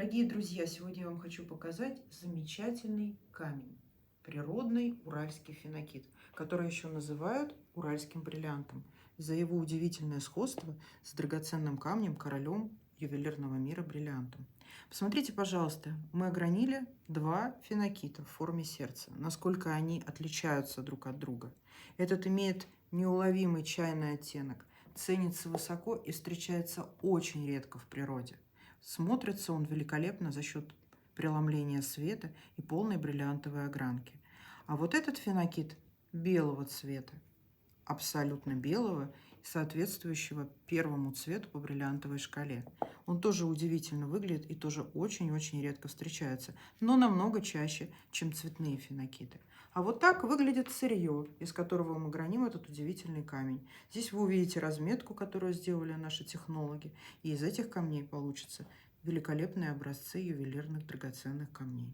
Дорогие друзья, сегодня я вам хочу показать замечательный камень. Природный уральский фенокит, который еще называют уральским бриллиантом, за его удивительное сходство с драгоценным камнем, королем ювелирного мира бриллиантом. Посмотрите, пожалуйста, мы огранили два фенокита в форме сердца, насколько они отличаются друг от друга. Этот имеет неуловимый чайный оттенок, ценится высоко и встречается очень редко в природе. Смотрится он великолепно за счет преломления света и полной бриллиантовой огранки. А вот этот фенокит белого цвета, абсолютно белого, соответствующего первому цвету по бриллиантовой шкале. Он тоже удивительно выглядит и тоже очень-очень редко встречается, но намного чаще, чем цветные фенокиты. А вот так выглядит сырье, из которого мы граним этот удивительный камень. Здесь вы увидите разметку, которую сделали наши технологи, и из этих камней получатся великолепные образцы ювелирных драгоценных камней.